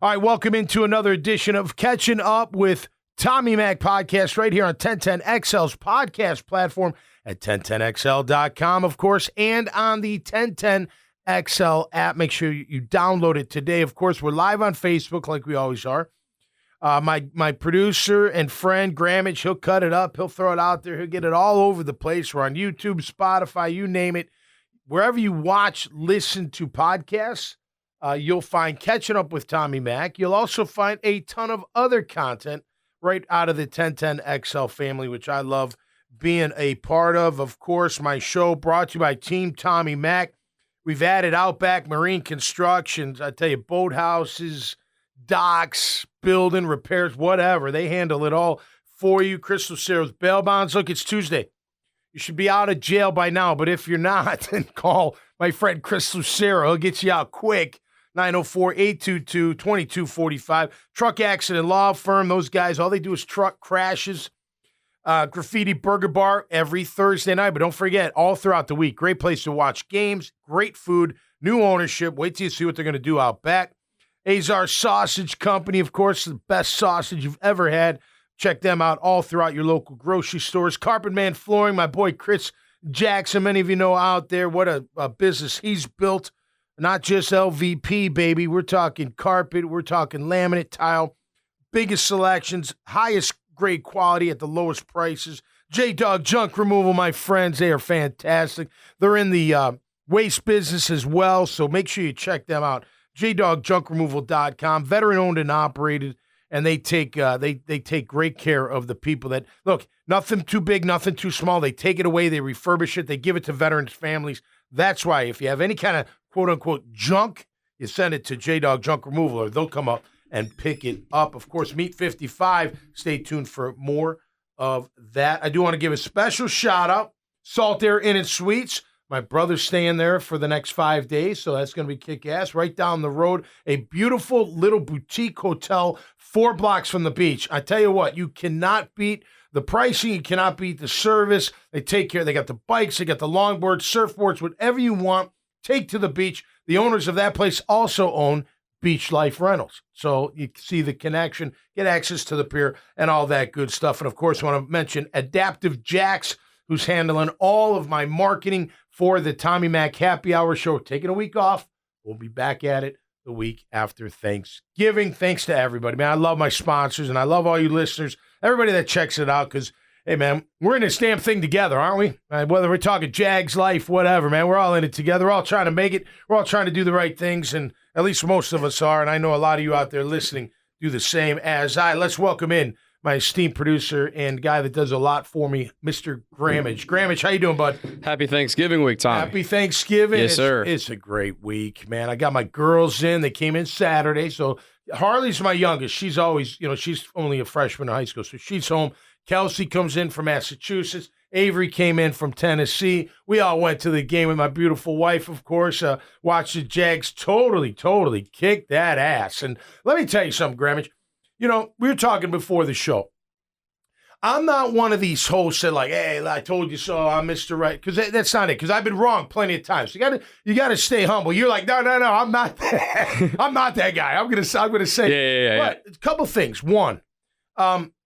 All right, welcome into another edition of Catching Up with Tommy Mac podcast right here on 1010XL's podcast platform at 1010XL.com, of course, and on the 1010XL app. Make sure you download it today. Of course, we're live on Facebook like we always are. My producer and friend, Grammage, he'll cut it up. He'll throw it out there. He'll get it all over the place. We're on YouTube, Spotify, you name it. Wherever you watch, listen to podcasts, you'll find Catching Up with Tommy Mac. You'll also find a ton of other content right out of the 1010XL family, which I love being a part of. Of course, my show brought to you by Team Tommy Mac. We've added Outback Marine Constructions. I tell you, boathouses, docks, building, repairs, whatever. They handle it all for you. Chris Lucero's bail bonds. Look, it's Tuesday. You should be out of jail by now, but if you're not, then call my friend Chris Lucero. He'll get you out quick. 904-822-2245. Truck accident law firm. Those guys, all they do is truck crashes. Graffiti Burger Bar every Thursday night, but don't forget, all throughout the week. Great place to watch games, great food, new ownership. Wait till you see what they're going to do out back. Azar Sausage Company, of course, the best sausage you've ever had. Check them out all throughout your local grocery stores. Carpet Man Flooring, my boy Chris Jackson, many of you know out there what a business he's built. Not just LVP, baby. We're talking carpet. We're talking laminate tile. Biggest selections, highest grade quality at the lowest prices. J-Dog Junk Removal, my friends, they are fantastic. They're in the waste business as well, so make sure you check them out. JDogJunkRemoval.com, veteran-owned and operated, and they take great care of the people that, look, nothing too big, nothing too small. They take it away, they refurbish it, they give it to veterans' families. That's why if you have any kind of quote-unquote junk, you send it to J-Dog Junk Removal, or they'll come up and pick it up. Of course, Meat 55. Stay tuned for more of that. I do want to give a special shout-out, Salt Air Inn and Suites. My brother's staying there for the next 5 days, so that's going to be kick-ass. Right down the road, a beautiful little boutique hotel 4 blocks from the beach. I tell you what, you cannot beat the pricing. You cannot beat the service. They take care. They got the bikes. They got the longboards, surfboards, whatever you want. Take to the beach. The owners of that place also own Beach Life Rentals. So you can see the connection, get access to the pier, and all that good stuff. And, of course, I want to mention Adaptive Jax, who's handling all of my marketing for the Tommy Mac Happy Hour show. Taking a week off. We'll be back at it the week after Thanksgiving. Thanks to everybody. Man, I love my sponsors, and I love all you listeners, everybody that checks it out, because, hey, man, we're in this damn thing together, aren't we? Whether we're talking Jags life, whatever, man, we're all in it together. We're all trying to make it. We're all trying to do the right things, and at least most of us are, and I know a lot of you out there listening do the same as I. Let's welcome in my esteemed producer and guy that does a lot for me, Mr. Grammage. Grammage, how you doing, bud? Happy Thanksgiving week, Tom. Happy Thanksgiving. Yes, sir. It's a great week, man. I got my girls in. They came in Saturday, so Harley's my youngest. She's always, she's only a freshman in high school, so she's home. Kelsey comes in from Massachusetts. Avery came in from Tennessee. We all went to the game with my beautiful wife, of course. Watched the Jags totally kick that ass. And let me tell you something, Grammage. We were talking before the show. I'm not one of these hosts that like, hey, I told you so, I'm Mr. Right. Because that's not it. Because I've been wrong plenty of times. You gotta stay humble. You're like, no, I'm not that. I'm not that guy. I'm gonna say. Yeah. But a couple things. One,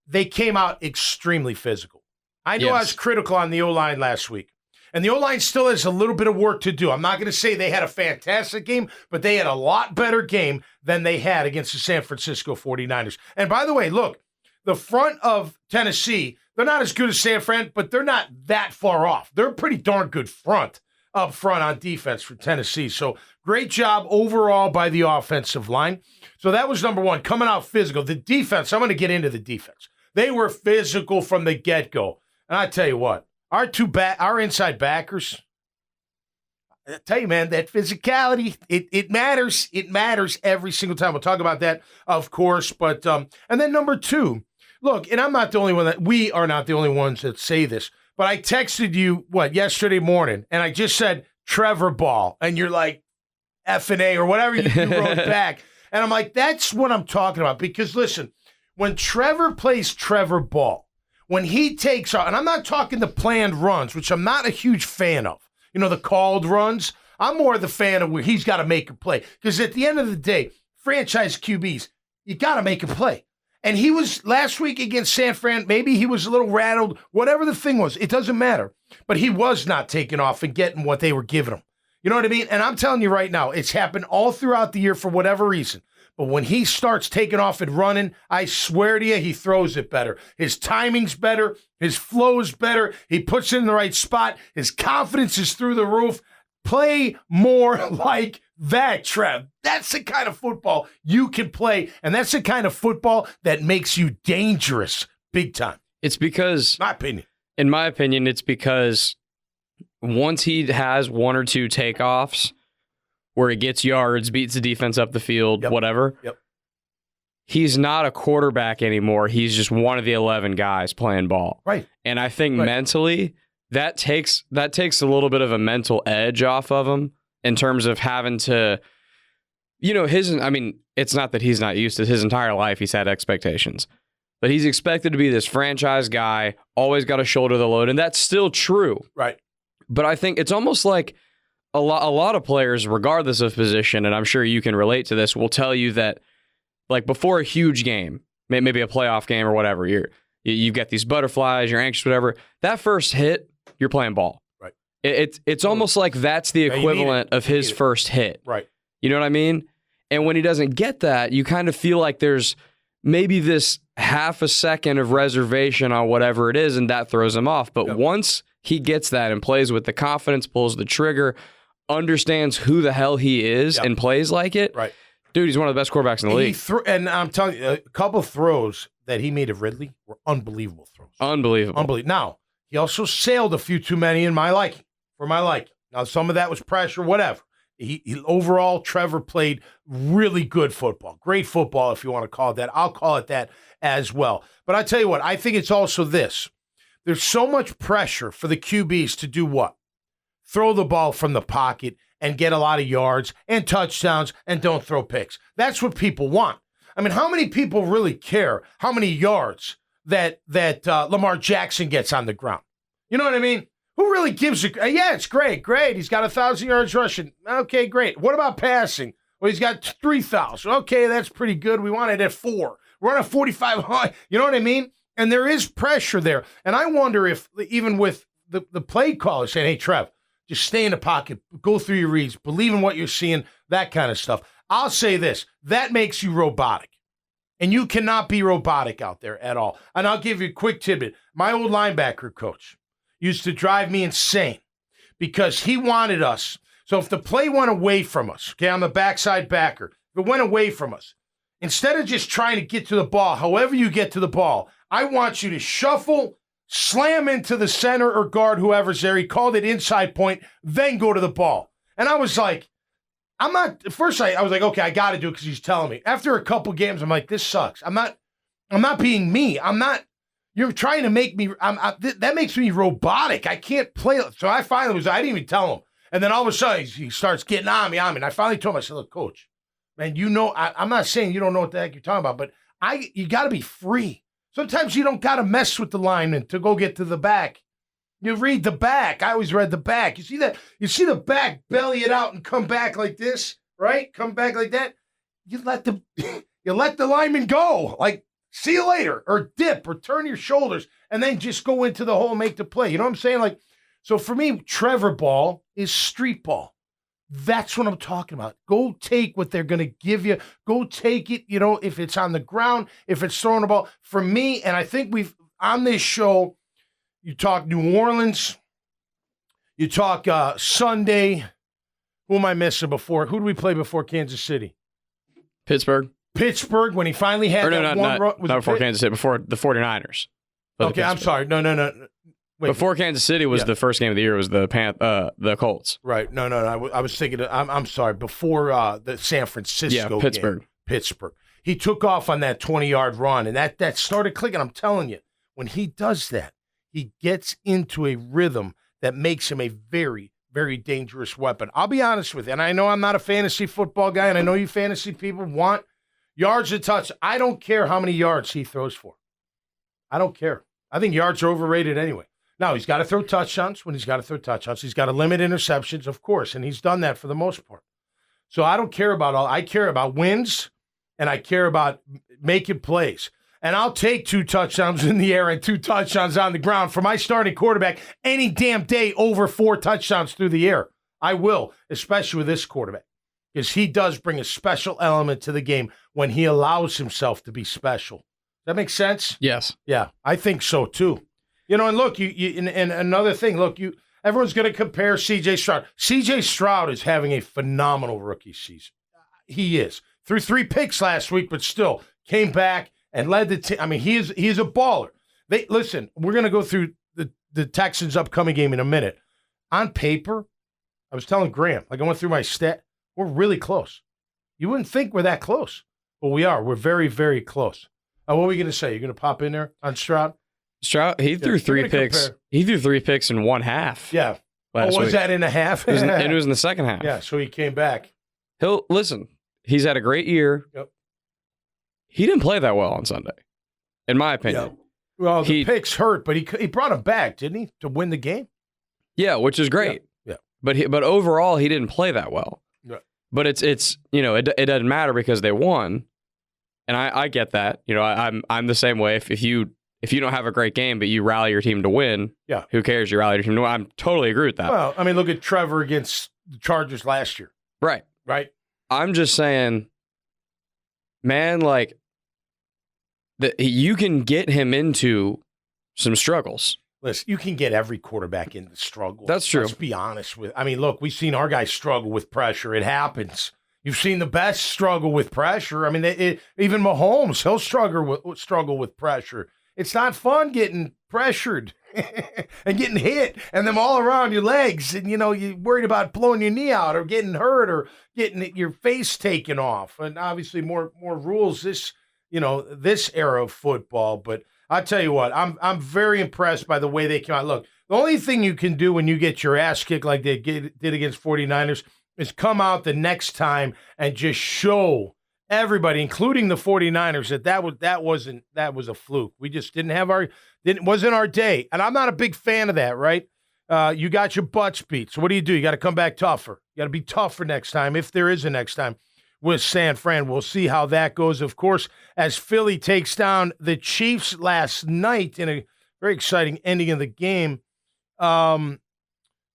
they came out extremely physical. I know I was critical on the O-line last week. And the O-line still has a little bit of work to do. I'm not going to say they had a fantastic game, but they had a lot better game than they had against the San Francisco 49ers. And by the way, look, the front of Tennessee, they're not as good as San Fran, but they're not that far off. They're a pretty darn good up front on defense for Tennessee. So great job overall by the offensive line. So that was number one, coming out physical. The defense, I'm going to get into the defense. They were physical from the get-go. And I tell you what, our inside backers, I tell you, man, that physicality, it matters. It matters every single time. We'll talk about that, of course. But and then number two, look, and I'm not the only one we are not the only ones that say this, but I texted you, yesterday morning, and I just said Trevor Ball, and you're like F&A or whatever you wrote back. And I'm like, that's what I'm talking about. Because listen, when Trevor plays Trevor Ball, when he takes off, and I'm not talking the planned runs, which I'm not a huge fan of, the called runs. I'm more the fan of where he's got to make a play. Because at the end of the day, franchise QBs, you got to make a play. And he was last week against San Fran. Maybe he was a little rattled, whatever the thing was. It doesn't matter. But he was not taking off and getting what they were giving him. You know what I mean? And I'm telling you right now, it's happened all throughout the year for whatever reason. But when he starts taking off and running, I swear to you, he throws it better. His timing's better. His flow's better. He puts it in the right spot. His confidence is through the roof. Play more like that, Trev. That's the kind of football you can play, and that's the kind of football that makes you dangerous big time. It's because, in my opinion, it's because once he has one or two takeoffs where he gets yards, beats the defense up the field, whatever, he's not a quarterback anymore. He's just one of the 11 guys playing ball. Right. And I think mentally, that takes a little bit of a mental edge off of him in terms of having to, it's not that he's not used to his entire life. He's had expectations, but he's expected to be this franchise guy, always got to shoulder the load. And that's still true. Right. But I think it's almost like a lot of players, regardless of position, and I'm sure you can relate to this, will tell you that, like, before a huge game, maybe a playoff game or whatever, you've got these butterflies, you're anxious, whatever. That first hit, you're playing ball. Right. It's almost like that's the equivalent of his first hit. Right. You know what I mean? And when he doesn't get that, you kind of feel like there's maybe this half a second of reservation on whatever it is, and that throws him off. But once he gets that and plays with the confidence, pulls the trigger, understands who the hell he is, and plays like it, right, dude, he's one of the best quarterbacks in the league. And I'm telling you, a couple of throws that he made of Ridley were unbelievable throws. Unbelievable. Now, he also sailed a few too many for my liking. Now, some of that was pressure, whatever. He overall, Trevor played really good football. Great football, if you want to call it that. I'll call it that as well. But I tell you what, I think it's also this. There's so much pressure for the QBs to do what? Throw the ball from the pocket and get a lot of yards and touchdowns and don't throw picks. That's what people want. I mean, how many people really care how many yards that Lamar Jackson gets on the ground? You know what I mean? Who really gives a... Yeah, it's great. He's got 1,000 yards rushing. Okay, great. What about passing? Well, he's got 3,000. Okay, that's pretty good. We want it at 4. We're on a 4,500. You know what I mean? And there is pressure there. And I wonder if, even with the play caller saying, hey, Trev, just stay in the pocket, go through your reads, believe in what you're seeing, that kind of stuff. I'll say this. That makes you robotic. And you cannot be robotic out there at all. And I'll give you a quick tidbit. My old linebacker coach used to drive me insane because he wanted us. So if the play went away from us, okay, I'm a backside backer. If it went away from us, instead of just trying to get to the ball, however you get to the ball, I want you to shuffle, slam into the center or guard, whoever's there. He called it inside point, then go to the ball. And I was like, at first I was like, okay, I got to do it because he's telling me. After a couple games, I'm like, this sucks. I'm not being me. You're trying to make me, that makes me robotic. I can't play. So I finally I didn't even tell him. And then all of a sudden he starts getting on me. And I finally told him, I said, look, coach, man, I'm not saying you don't know what the heck you're talking about, but you got to be free. Sometimes you don't got to mess with the lineman to go get to the back. You read the back. I always read the back. You see that? You see the back belly it out and come back like this, right? Come back like that. You let the lineman go. Like, see you later, or dip, or turn your shoulders, and then just go into the hole and make the play. You know what I'm saying? Like, so for me, Trevor ball is street ball. That's what I'm talking about. Go take what they're going to give you. Go take it, if it's on the ground, if it's throwing the ball. For me, and I think on this show, you talk New Orleans, you talk Sunday. Who am I missing before? Who do we play before Kansas City? Pittsburgh, when he finally had run. Not before Kansas City, before the 49ers. Okay, I'm sorry. No. Wait, before Kansas City was the first game of the year was the Colts. Right. No. I was thinking, I'm sorry, before the San Francisco Pittsburgh. Pittsburgh. He took off on that 20-yard run, and that started clicking. I'm telling you, when he does that, he gets into a rhythm that makes him a very, very dangerous weapon. I'll be honest with you, and I know I'm not a fantasy football guy, and I know you fantasy people want yards to touch. I don't care how many yards he throws for. I don't care. I think yards are overrated anyway. Now, he's got to throw touchdowns when he's got to throw touchdowns. He's got to limit interceptions, of course, and he's done that for the most part. So I don't care about all. I care about wins, and I care about making plays. And I'll take 2 touchdowns in the air and 2 touchdowns on the ground for my starting quarterback any damn day over 4 touchdowns through the air. I will, especially with this quarterback, because he does bring a special element to the game when he allows himself to be special. Does that make sense? Yes. Yeah, I think so too. And look, and another thing, look, everyone's going to compare C.J. Stroud. C.J. Stroud is having a phenomenal rookie season. He is. Threw 3 picks last week, but still came back and led the team. I mean, he is a baller. Listen, we're going to go through the Texans' upcoming game in a minute. On paper, I was telling Graham, I went through my stat, we're really close. You wouldn't think we're that close, but we are. We're very, very close. What were we going to say? You're going to pop in there on Stroud? Stroud, he threw 3 picks. Compare. He threw 3 picks in one half. Yeah. Was week. That in a half? It was in the second half. Yeah, so he came back. Listen, he's had a great year. Yep. He didn't play that well on Sunday, in my opinion. Yep. Well, the picks hurt, but he brought him back, didn't he, to win the game? Yeah, which is great. Yeah. But overall, he didn't play that well. Yeah. But it doesn't matter because they won, and I get that. I'm the same way. If you don't have a great game, but you rally your team to win, yeah, who cares? You rally your team to win. I'm totally agree with that. Well, I mean, look at Trevor against the Chargers last year. Right. I'm just saying, man, that you can get him into some struggles. Listen, you can get every quarterback into struggle. That's true. Let's be honest with. I mean, look, we've seen our guys struggle with pressure. It happens. You've seen the best struggle with pressure. I mean, even Mahomes, he'll struggle with pressure. It's not fun getting pressured and getting hit and them all around your legs. And, you're worried about blowing your knee out or getting hurt or getting your face taken off. And obviously more rules this era of football. But I tell you what, I'm very impressed by the way they came out. Look, the only thing you can do when you get your ass kicked like they did against 49ers is come out the next time and just show everybody, including the 49ers, that was a fluke. We just wasn't our day. And I'm not a big fan of that, right? You got your butts beat. So what do? You got to come back tougher. You got to be tougher next time, if there is a next time, with San Fran. We'll see how that goes, of course, as Philly takes down the Chiefs last night in a very exciting ending of the game.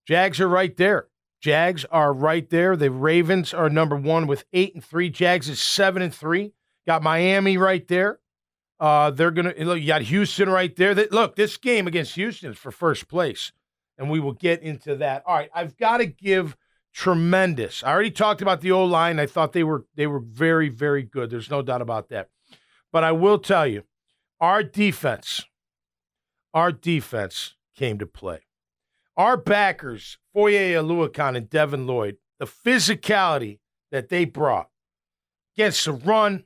Jags are right there. The Ravens are number 1 with 8-3. Jags is 7-3. Got Miami right there. They're gonna look. You got Houston right there. This game against Houston is for first place, and we will get into that. All right, I've got to give tremendous. I already talked about the O-line. I thought they were very, very good. There's no doubt about that. But I will tell you, our defense came to play. Our backers, Foye Oluokun and Devin Lloyd, the physicality that they brought against the run,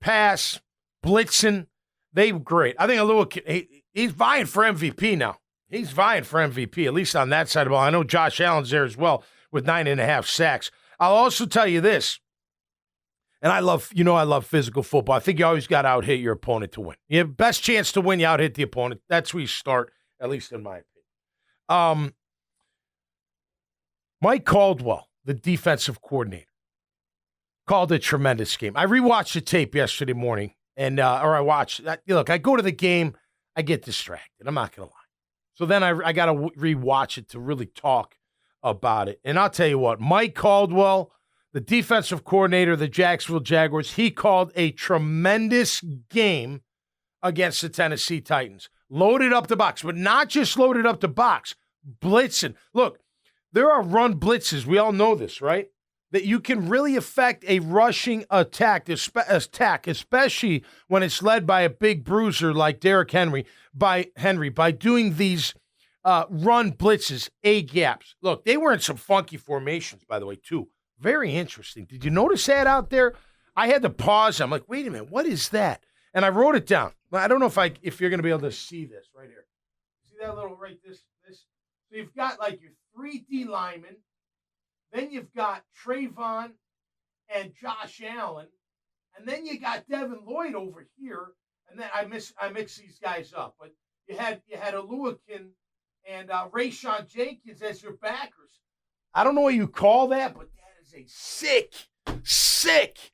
pass, blitzing, they were great. I think Oluokun, he's vying for MVP now. He's vying for MVP, at least on that side of the ball. I know Josh Allen's there as well with 9.5 sacks. I'll also tell you this, and I love physical football. I think you always got to out-hit your opponent to win. You have best chance to win, you out-hit the opponent. That's where you start, at least in my opinion. Mike Caldwell, the defensive coordinator, called a tremendous game. I rewatched the tape yesterday morning, and I watched. Look, I go to the game, I get distracted. I'm not gonna lie. So then I got to rewatch it to really talk about it. And I'll tell you what, Mike Caldwell, the defensive coordinator of the Jacksonville Jaguars, he called a tremendous game against the Tennessee Titans. Loaded up the box, but not just loaded up the box, blitzing. Look, there are run blitzes. We all know this, right? That you can really affect a rushing attack, especially when it's led by a big bruiser like Derrick Henry, by doing these run blitzes, A-gaps. Look, they were in some funky formations, by the way, too. Very interesting. Did you notice that out there? I had to pause. I'm like, wait a minute, what is that? And I wrote it down. I don't know if you're going to be able to see this right here. See that little right this. So you've got like your 3D linemen. Then you've got Trayvon and Josh Allen. And then you got Devin Lloyd over here. And then I mix these guys up. But you had Oluokun and Rayshon Jenkins as your backers. I don't know what you call that, but that is a sick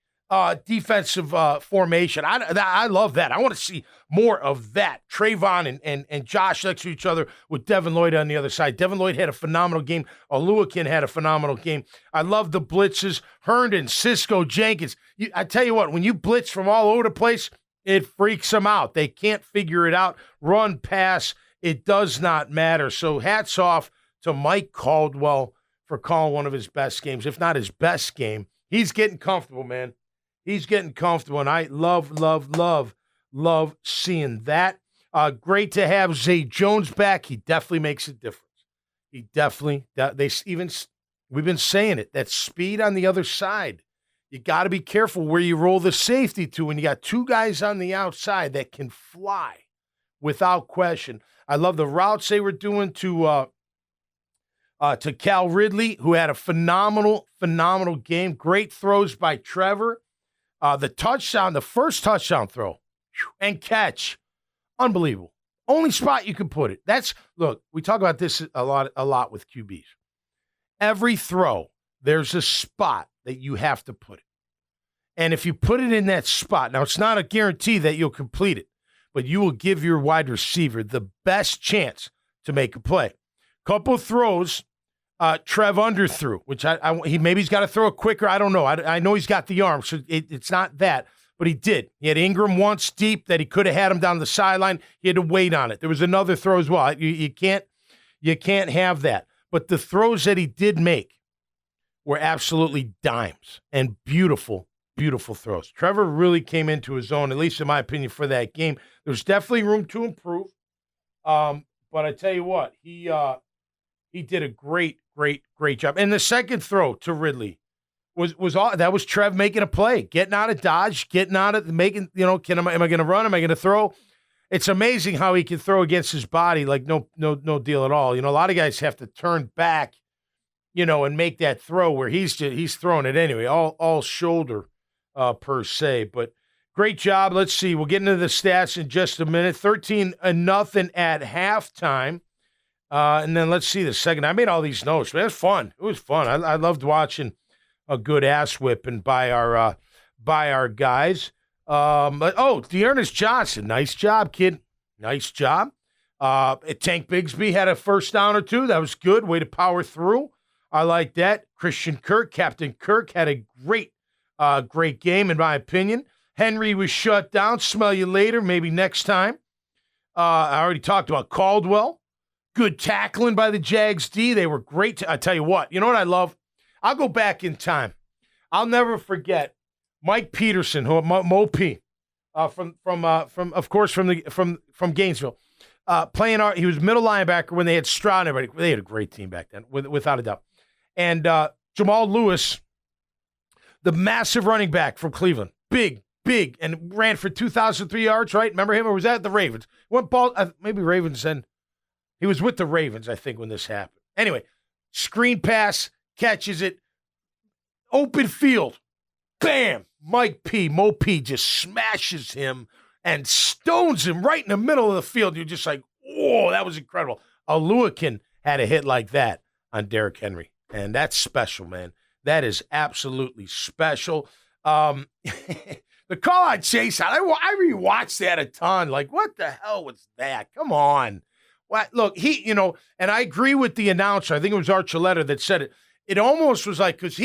defensive formation. I love that. I want to see more of that. Trayvon and Josh next to each other with Devin Lloyd on the other side. Devin Lloyd had a phenomenal game. Oluwakin had a phenomenal game. I love the blitzes. Herndon, Cisco, Jenkins. I tell you what, when you blitz from all over the place, it freaks them out. They can't figure it out. Run, pass, it does not matter. So hats off to Mike Caldwell for calling one of his best games, if not his best game. He's getting comfortable, man. He's getting comfortable, and I love seeing that. Great to have Zay Jones back. He definitely makes a difference. He definitely. We've been saying it. That speed on the other side. You got to be careful where you roll the safety to when you got two guys on the outside that can fly without question. I love the routes they were doing to Cal Ridley, who had a phenomenal game. Great throws by Trevor. The first touchdown throw and catch, unbelievable. Only spot you can put it. Look, we talk about this a lot with QBs. Every throw, there's a spot that you have to put it. And if you put it in that spot, now it's not a guarantee that you'll complete it, but you will give your wide receiver the best chance to make a play. Couple throws, Trev underthrew, which he's got to throw it quicker. I don't know. I know he's got the arm, so it's not that, but he did. He had Ingram once deep that he could have had him down the sideline. He had to wait on it. There was another throw as well. You can't have that. But the throws that he did make were absolutely dimes and beautiful, beautiful throws. Trevor really came into his own, at least in my opinion, for that game. There's definitely room to improve. But I tell you what, he did a great job. And the second throw to Ridley was Trev making a play, getting out of dodge, getting out of making, am I going to run? Am I going to throw? It's amazing how he can throw against his body like no deal at all. A lot of guys have to turn back, and make that throw where he's throwing it anyway, all shoulder per se. But great job. Let's see. We'll get into the stats in just a minute. 13-0 at halftime. And then let's see the second. I made all these notes. Man, it was fun. It was fun. I loved watching a good ass whipping by our guys. Dearness Johnson, nice job, kid. Nice job. Tank Bigsby had a first down or two. That was good. Way to power through. I like that. Christian Kirk, Captain Kirk, had a great game in my opinion. Henry was shut down. Smell you later. Maybe next time. I already talked about Caldwell. Good tackling by the Jags D. They were great. I tell you what. You know what I love? I'll go back in time. I'll never forget Mike Peterson, who Mo P, from Gainesville, he was middle linebacker when they had Stroud and everybody. They had a great team back then, without a doubt. And Jamal Lewis, the massive running back from Cleveland, big, and ran for 2,003 yards. Right? Remember him, or was that the Ravens? Maybe Ravens and. He was with the Ravens, I think, when this happened. Anyway, screen pass, catches it, open field, bam! Mo P just smashes him and stones him right in the middle of the field. You're just like, whoa, that was incredible. Oluwakin had a hit like that on Derrick Henry, and that's special, man. That is absolutely special. The call on Chase, I rewatched that a ton. Like, what the hell was that? Come on. Look, and I agree with the announcer. I think it was Archuleta that said it. It almost was like, because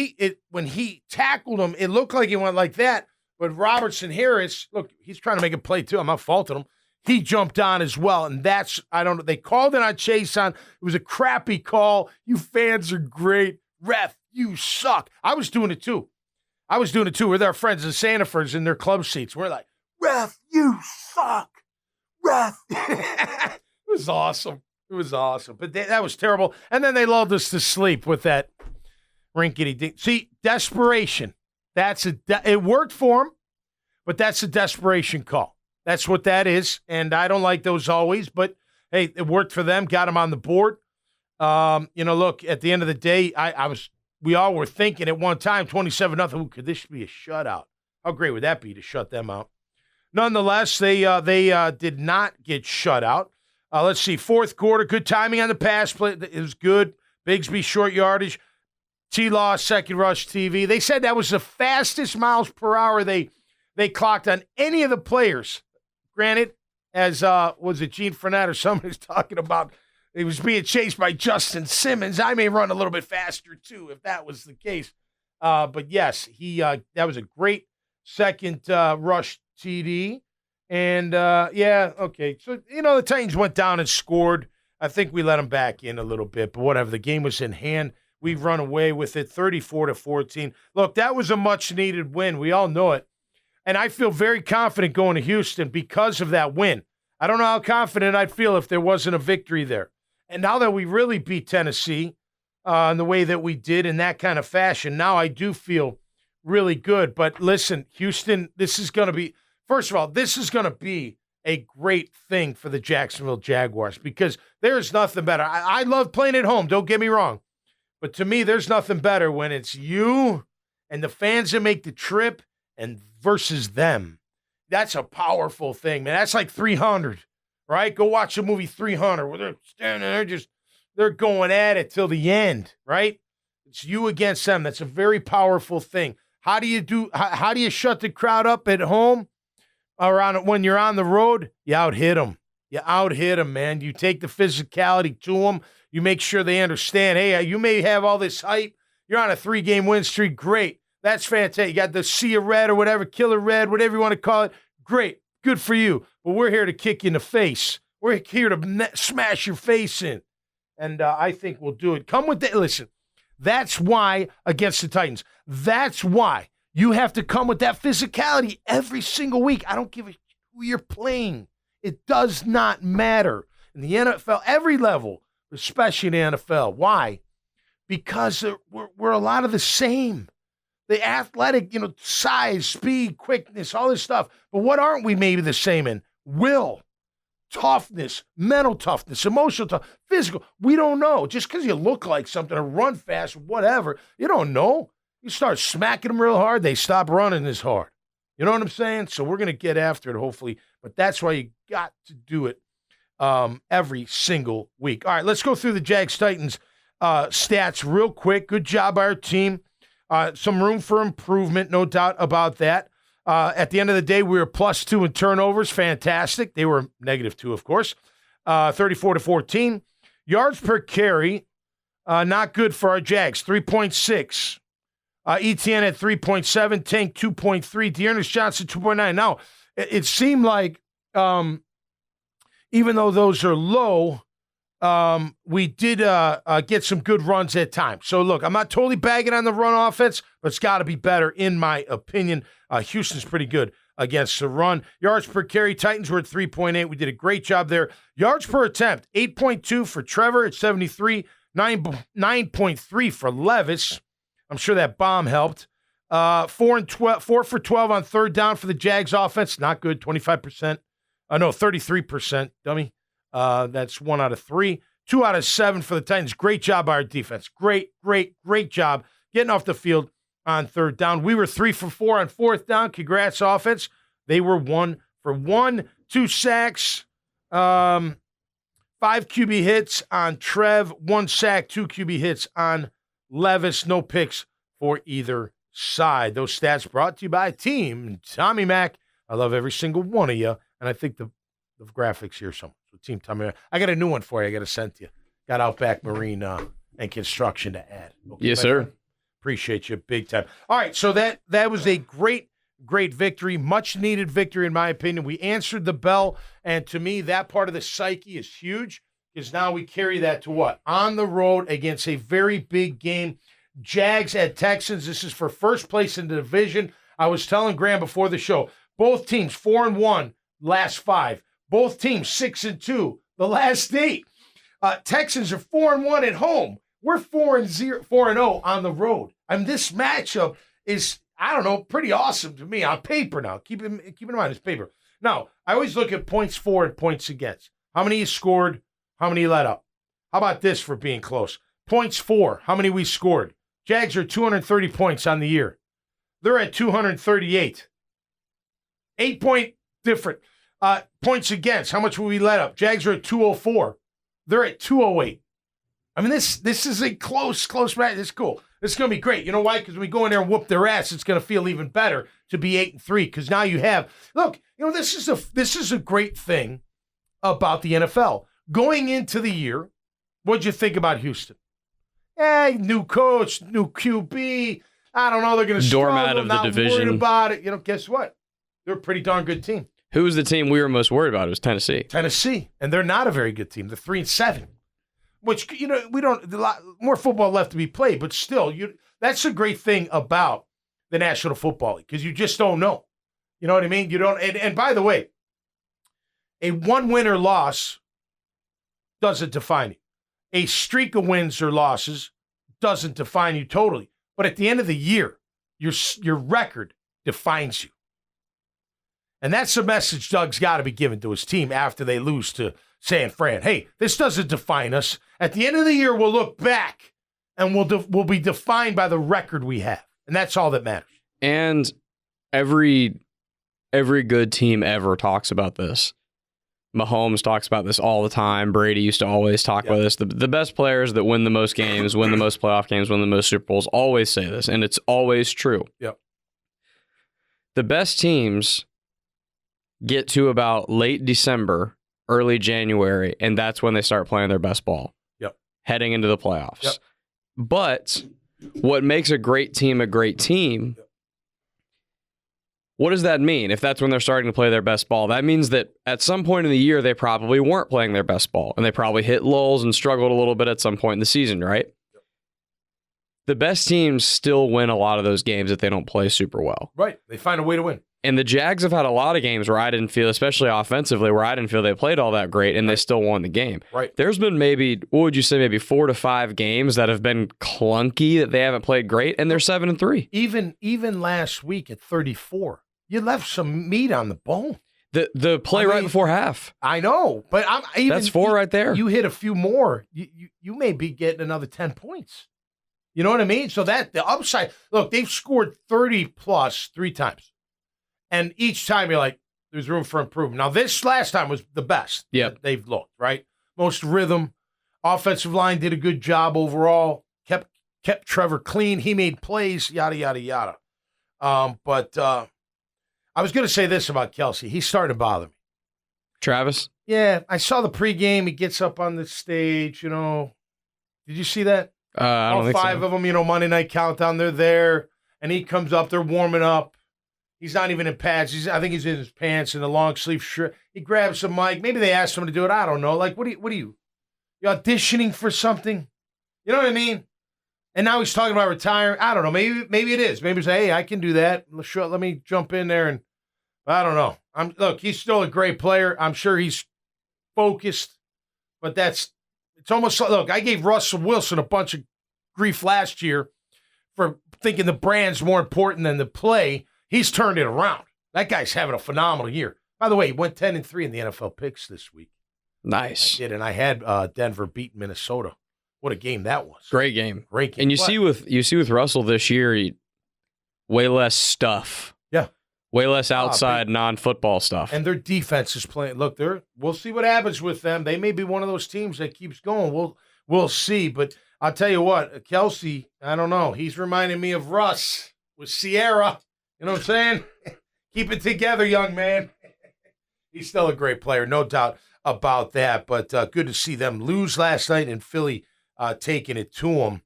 when he tackled him, it looked like he went like that. But Robertson Harris, look, he's trying to make a play too. I'm not faulting him. He jumped on as well. And they called it on Chase on. It was a crappy call. You fans are great. Ref, you suck. I was doing it too. With our friends in Sanford's in their club seats. We're like, ref, you suck. Ref. It was awesome. But that was terrible. And then they lulled us to sleep with that rinkety-dink. See, desperation. It worked for him, but that's a desperation call. That's what that is. And I don't like those always, but hey, it worked for them. Got them on the board. Look, at the end of the day, we all were thinking at one time, 27-0. Could this be a shutout? How great would that be to shut them out? Nonetheless, they did not get shut out. Let's see, fourth quarter, good timing on the pass play. It was good. Bigsby, short yardage. T-Law, second rush TV. They said that was the fastest miles per hour they clocked on any of the players. Granted, as was it Gene Fournette or somebody was talking about, he was being chased by Justin Simmons. I may run a little bit faster too if that was the case. But yes, that was a great second rush TD. And yeah, okay. So the Titans went down and scored. I think we let them back in a little bit, but whatever. The game was in hand. We've run away with it, 34-14. Look, that was a much-needed win. We all know it. And I feel very confident going to Houston because of that win. I don't know how confident I'd feel if there wasn't a victory there. And now that we really beat Tennessee in the way that we did in that kind of fashion, now I do feel really good. But listen, Houston, this is going to be – first of all, this is going to be a great thing for the Jacksonville Jaguars because there's nothing better. I love playing at home, don't get me wrong. But to me, there's nothing better when it's you and the fans that make the trip and versus them. That's a powerful thing, man. That's like 300, right? Go watch the movie 300 where they're standing there they're going at it till the end, right? It's you against them. That's a very powerful thing. How do you shut the crowd up at home or when you're on the road? You out-hit them. You out-hit them, man. You take the physicality to them. You make sure they understand, hey, you may have all this hype. You're on a 3-game win streak. Great. That's fantastic. You got the Sea of Red or whatever, Killer Red, whatever you want to call it. Great. Good for you. But we're here to kick you in the face. We're here to smash your face in. And I think we'll do it. Come with that. Listen, that's why against the Titans. That's why you have to come with that physicality every single week. I don't give a shit who you're playing. It does not matter. In the NFL, every level, especially in the NFL. Why? Because we're a lot of the same. The athletic, size, speed, quickness, all this stuff. But what aren't we maybe the same in? Will, toughness, mental toughness, emotional toughness, physical. We don't know. Just because you look like something or run fast or whatever, you don't know. You start smacking them real hard, they stop running as hard. You know what I'm saying? So we're going to get after it, hopefully. But that's why you got to do it every single week. All right, let's go through the Jags-Titans stats real quick. Good job by our team. Some room for improvement, no doubt about that. At the end of the day, we were +2 in turnovers. Fantastic. They were -2, of course. 34-14. Yards per carry, not good for our Jags, 3.6. ETN at 3.7, Tank 2.3, Dearness Johnson 2.9. Now, it seemed like even though those are low, we did get some good runs at times. So, look, I'm not totally bagging on the run offense, but it's got to be better, in my opinion. Houston's pretty good against the run. Yards per carry, Titans were at 3.8. We did a great job there. Yards per attempt, 8.2 for Trevor at 73, 9.3 for Levis. I'm sure that bomb helped. 4 for 12 on third down for the Jags offense. Not good, 25%. No, 33%, dummy. That's 1 out of 3. 2 out of 7 for the Titans. Great job by our defense. Great job getting off the field on third down. We were 3 for 4 on fourth down. Congrats, offense. They were 1 for 1. 2 sacks. 5 QB hits on Trev. 1 sack, 2 QB hits on Levis. No picks for either side. Those stats brought to you by Team Tommy Mac. I love every single one of you, and I think the graphics here somewhere. So Team Tommy Mac. I got a new one for you. I got to send to you. Got Outback Marine and Construction to add. Okay, yes, sir. Friend? Appreciate you big time. All right, so that was a great victory, much-needed victory in my opinion. We answered the bell, and to me, that part of the psyche is huge because now we carry that to what? On the road against a very big game. Jags at Texans. This is for first place in the division. I was telling Graham before the show, both teams 4-1 last 5. Both teams 6-2 the last 8. Texans are 4-1 at home. We're 4-0 on the road. I mean, this matchup is, I don't know, pretty awesome to me on paper now. Keep in mind, it's paper. Now, I always look at points for and points against. How many you scored? How many you let up? How about this for being close? Points for, how many we scored? Jags are 230 points on the year. They're at 238. 8-point different. Points against, how much will we let up? Jags are at 204. They're at 208. I mean, this is a close match. It's cool. It's going to be great. You know why? Because when we go in there and whoop their ass, it's going to feel even better to be 8-3. Because now you have, look, this is a great thing about the NFL. Going into the year, what'd you think about Houston? New coach, new QB. I don't know. They're going to struggle. Doormat of the division. Worried about it. Guess what? They're a pretty darn good team. Who was the team we were most worried about? It was Tennessee. Tennessee, and they're not a very good team. They're 3-7, which we don't. A lot more football left to be played, but still, that's a great thing about the National Football League because you just don't know. You know what I mean? You don't. And by the way, a one win or loss doesn't define you. A streak of wins or losses doesn't define you totally. But at the end of the year, your record defines you. And that's the message Doug's got to be given to his team after they lose to San Fran. Hey, this doesn't define us. At the end of the year, we'll look back and we'll be defined by the record we have. And that's all that matters. And every good team ever talks about this. Mahomes talks about this all the time. Brady used to always talk about this. The best players that win the most games, win the most playoff games, win the most Super Bowls always say this, and it's always true. Yep. The best teams get to about late December, early January, and that's when they start playing their best ball. Yep. Heading into the playoffs. Yep. But what makes a great team, what does that mean if that's when they're starting to play their best ball? That means that at some point in the year, they probably weren't playing their best ball, and they probably hit lulls and struggled a little bit at some point in the season, right? Yep. The best teams still win a lot of those games if they don't play super well. Right. They find a way to win. And the Jags have had a lot of games where I didn't feel, especially offensively, where I didn't feel they played all that great, and they still won the game. Right. There's been maybe 4 to 5 games that have been clunky that they haven't played great, and they're 7-3. Even last week at 34, you left some meat on the bone. The play right before half. I know, but that's 4 right there. You hit a few more, you may be getting another 10 points. You know what I mean? So that the upside. Look, they've scored 30 plus 3 times. And each time you're like, there's room for improvement. Now, this last time was the best they've looked, right? Most rhythm. Offensive line did a good job overall. Kept Trevor clean. He made plays, yada, yada, yada. But I was going to say this about Kelsey. He's starting to bother me. Travis? Yeah, I saw the pregame. He gets up on the stage, Did you see that? I don't think so. All 5 of them, Monday Night Countdown, they're there. And he comes up, they're warming up. He's not even in pads. I think he's in his pants and a long sleeve shirt. He grabs the mic. Maybe they asked him to do it. I don't know. Like, what are you? You auditioning for something? You know what I mean? And now he's talking about retiring. I don't know. Maybe it is. Maybe it's, hey, I can do that. Let me jump in there and I don't know. Look, he's still a great player. I'm sure he's focused, but it's almost like, look, I gave Russell Wilson a bunch of grief last year for thinking the brand's more important than the play. He's turned it around. That guy's having a phenomenal year. By the way, he went 10-3 in the NFL picks this week. Nice. I did, and I had Denver beat Minnesota. What a game that was. Great game. Great game. And you see with Russell this year, way less stuff. Yeah. Way less outside non-football stuff. And their defense is playing. Look, we'll see what happens with them. They may be one of those teams that keeps going. We'll see. But I'll tell you what, Kelsey, I don't know. He's reminding me of Russ with Sierra. You know what I'm saying? Keep it together, young man. He's still a great player, no doubt about that. But good to see them lose last night and Philly taking it to them.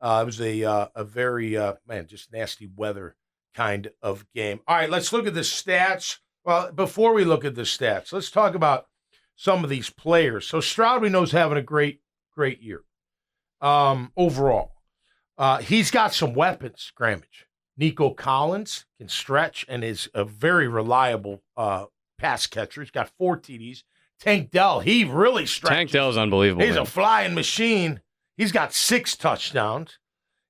It was a very, just nasty weather kind of game. All right, let's look at the stats. Well, before we look at the stats, let's talk about some of these players. So Stroud, we know, is having a great year overall. He's got some weapons, Grammage. Nico Collins can stretch and is a very reliable pass catcher. He's got 4 TDs. Tank Dell, he really stretches. Tank Dell's unbelievable. He's a flying machine. He's got 6 touchdowns.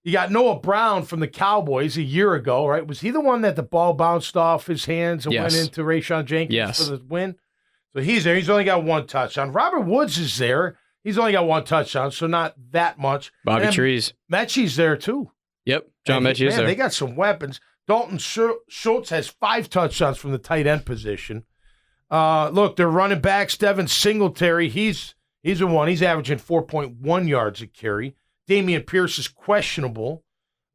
You got Noah Brown from the Cowboys a year ago, right? Was he the one that the ball bounced off his hands and went into Rayshon Jenkins for the win? So he's there. He's only got 1 touchdown. Robert Woods is there. He's only got 1 touchdown, so not that much. Bobby Trees. Mechie's there, too. John Mechie is there. They got some weapons. Dalton Schultz has 5 touchdowns from the tight end position. Look, their running backs, Devin Singletary, he's a one. He's averaging 4.1 yards a carry. Damian Pierce is questionable.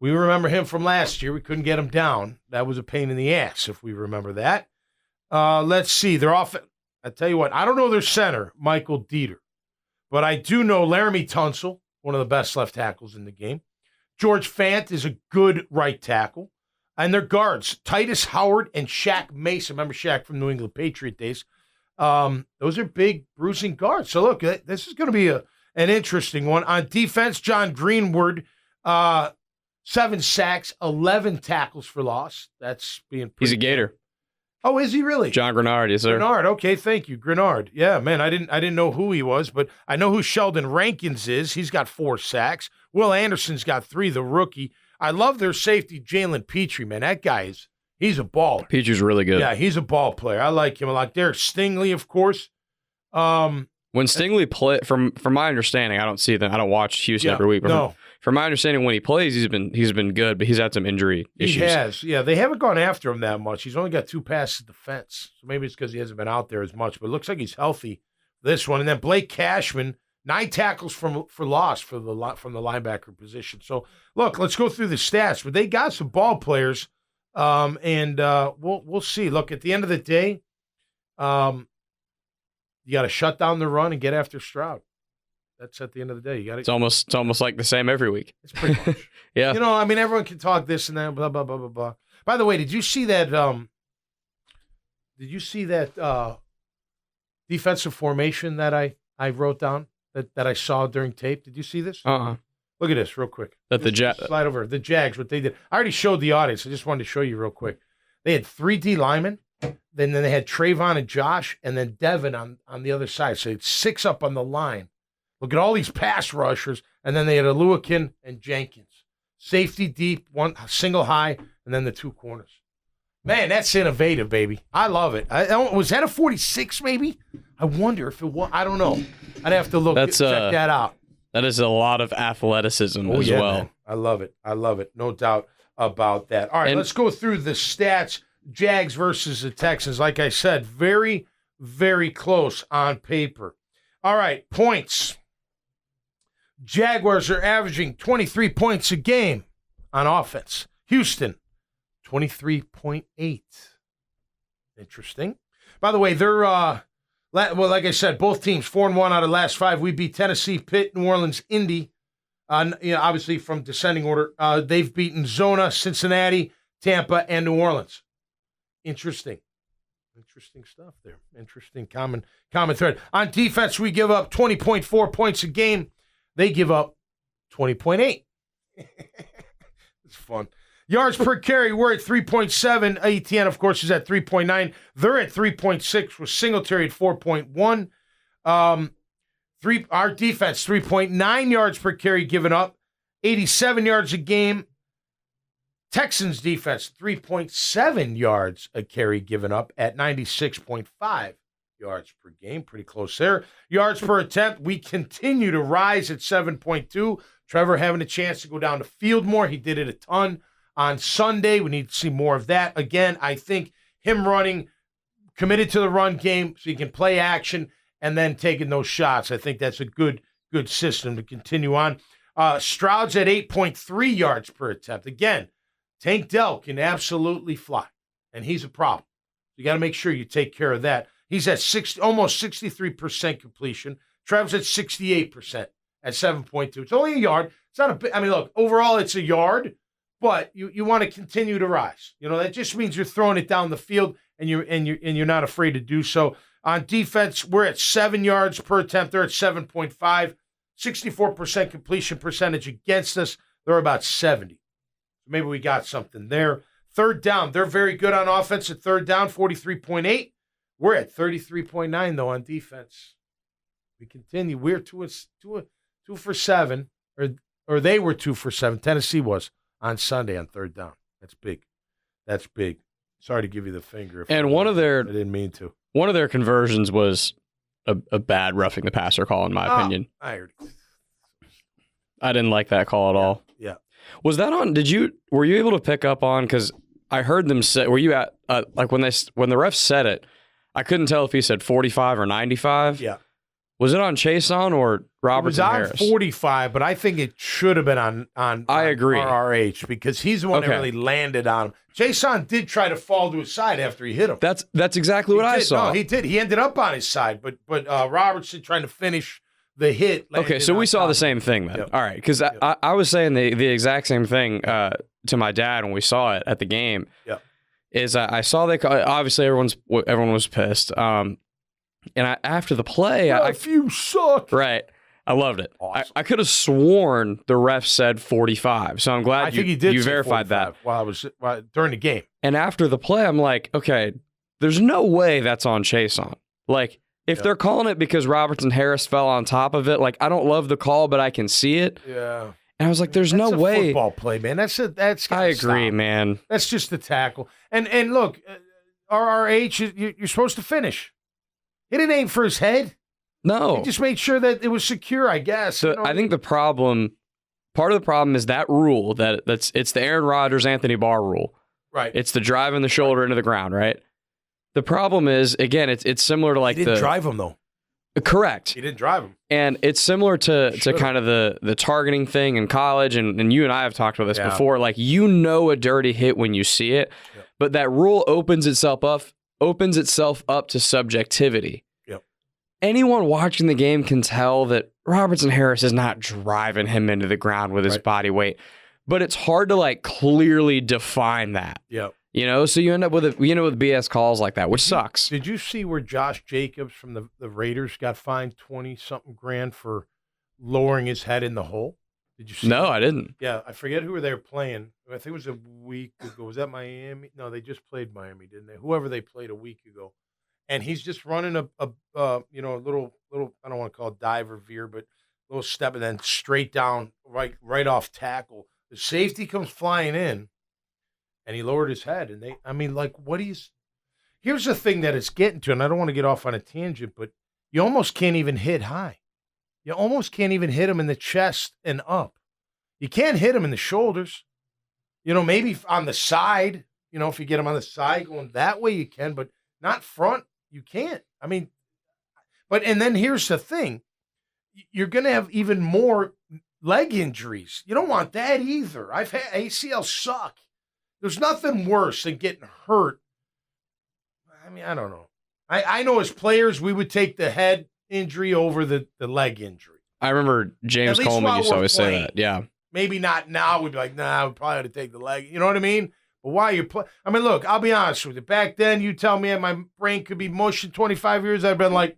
We remember him from last year. We couldn't get him down. That was a pain in the ass, if we remember that. Let's see. They're off. I tell you what, I don't know their center, Michael Dieter, but I do know Laramie Tunsil, one of the best left tackles in the game. George Fant is a good right tackle. And their guards, Titus Howard and Shaq Mason. Remember Shaq from New England Patriot days. Those are big, bruising guards. So, look, this is going to be an interesting one. On defense, John Greenwood, 7 sacks, 11 tackles for loss. That's being He's a Gator. Oh, is he really? John Grenard, yes, sir. Grenard, okay, thank you. Grenard. Yeah, man, I didn't know who he was, but I know who Sheldon Rankins is. He's got 4 sacks. Will Anderson's got 3, the rookie. I love their safety, Jalen Petrie, man. That guy he's a baller. Petrie's really good. Yeah, he's a ball player. I like him a lot. Derek Stingley, of course. When Stingley play, from my understanding, I don't see them. I don't watch Houston every week. But from my understanding, when he plays, he's been good, but he's had some injury issues. He has. Yeah, they haven't gone after him that much. He's only got 2 passes defense, so maybe it's because he hasn't been out there as much. But it looks like he's healthy this one. And then Blake Cashman, 9 tackles for loss from the linebacker position. So look, let's go through the stats. But they got some ball players, and we'll see. Look, at the end of the day, you got to shut down the run and get after Stroud. That's at the end of the day. You got It's almost like the same every week. It's pretty much. Yeah. You know, I mean, everyone can talk this and that, blah blah blah blah blah. By the way, did you see that? Defensive formation that I wrote down that I saw during tape? Did you see this? Look at this real quick. Slide over the Jags. What they did. I already showed the audience. I just wanted to show you real quick. They had 3 D linemen. Then they had Trayvon and Josh, and then Devin on the other side. So it's 6 up on the line. Look at all these pass rushers, and then they had Aluakin and Jenkins. Safety deep, 1 single high, and then the 2 corners. Man, that's innovative, baby. I love it. Was that a 46 maybe? I wonder if it was. I don't know. I'd have to check that out. That is a lot of athleticism as well. Man. I love it. I love it. No doubt about that. All right, let's go through the stats. Jags versus the Texans. Like I said, very, very close on paper. All right, points. Jaguars are averaging 23 points a game on offense. Houston, 23.8. Interesting. By the way, they're, like I said, both teams, 4-1 out of last 5. We beat Tennessee, Pitt, New Orleans, Indy. Obviously from descending order. They've beaten Zona, Cincinnati, Tampa, and New Orleans. Interesting stuff there. Interesting common thread. On defense, we give up 20.4 points a game. They give up 20.8. It's fun. Yards per carry, we're at 3.7. ATN, of course, is at 3.9. They're at 3.6 with Singletary at 4.1. Our defense, 3.9 yards per carry given up, 87 yards a game. Texans defense, 3.7 yards a carry given up at 96.5 yards per game. Pretty close there. Yards per attempt, we continue to rise at 7.2. Trevor having a chance to go down the field more. He did it a ton on Sunday. We need to see more of that. Again, I think him running, committed to the run game so he can play action and then taking those shots. I think that's a good system to continue on. Stroud's at 8.3 yards per attempt. Again, Tank Dell can absolutely fly, and he's a problem. You got to make sure you take care of that. He's at almost 63% completion. Trev's at 68% at 7.2. It's only a yard. It's not a big. I mean, look, overall it's a yard, but you want to continue to rise. You know, that just means you're throwing it down the field, and you're not afraid to do so. On defense, we're at 7 yards per attempt. They're at 7.5. 64% completion percentage against us. They're about 70. Maybe we got something there. Third down, they're very good on offense at third down, 43.8. We're at 33.9, though, on defense. We continue. We're 2 for 7, or they were 2 for 7. Tennessee was on Sunday on third down. That's big. That's big. Sorry to give you the finger. And I didn't mean to. One of their conversions was a bad roughing the passer call, in my opinion. I didn't like that call at all. Yeah. Was that on? Were you able to pick up on? Because I heard them say. Were you at like when the ref said it? I couldn't tell if he said 45 or 95. Yeah. Was it on Chason or Robertson Harris? It was on 45, but I think it should have been on I agree. RRH because he's the one that really landed on him. Jason did try to fall to his side after he hit him. That's exactly what I saw. No, he did. He ended up on his side, but Robertson trying to finish the hit. Okay, so we saw the same thing then. Yep. All right, because I was saying the exact same thing to my dad when we saw it at the game. Yeah, is I saw they obviously everyone was pissed. And after the play, you suck. Right. I loved it. Awesome. I could have sworn the ref said 45. So I'm glad you verified that. While during the game. And after the play, I'm like, okay, there's no way that's on Chason. Like, if they're calling it because Robertson Harris fell on top of it, like, I don't love the call, but I can see it. Yeah. And I was like, there's no way. That's a football play, man. That's I agree, man. That's just the tackle. And look, RRH, you're supposed to finish. He didn't aim for his head. No. He just made sure that it was secure, I guess. I think part of the problem is that rule, it's the Aaron Rodgers, Anthony Barr rule. Right. It's the driving the shoulder into the ground, right? The problem is, again, it's similar to like he didn't drive him, though. Correct. He didn't drive him. And it's similar to kind of the targeting thing in college, and you and I have talked about this before. Like, a dirty hit when you see it, but that rule opens itself up to subjectivity. Yep. Anyone watching the game can tell that Robertson Harris is not driving him into the ground with his body weight, but it's hard to like clearly define that. Yep. You know, so you end up with BS calls like that, which sucks. Did you see where Josh Jacobs from the Raiders got fined 20-something grand for lowering his head in the hole? Did you see No, that? I didn't. Yeah, I forget who they were playing. I think it was a week ago. Was that Miami? No, they just played Miami, didn't they? Whoever they played a week ago. And he's just running a little I don't want to call it dive or veer, but a little step and then straight down right off tackle. The safety comes flying in, and he lowered his head. And here's the thing that it's getting to, and I don't want to get off on a tangent, but you almost can't even hit high. You almost can't even hit him in the chest and up. You can't hit him in the shoulders. Maybe on the side, if you get him on the side going that way, you can, but not front. You can't. And then here's the thing. You're going to have even more leg injuries. You don't want that either. I've had ACL suck. There's nothing worse than getting hurt. I don't know. I know as players, we would take the head injury over the leg injury. I remember James Coleman used to always say that. Yeah. Maybe not now. We'd be like, nah, we probably ought to take the leg. You know what I mean? But while you're playing, look, I'll be honest with you. Back then, you tell me my brain could be mush in 25 years. I've been like,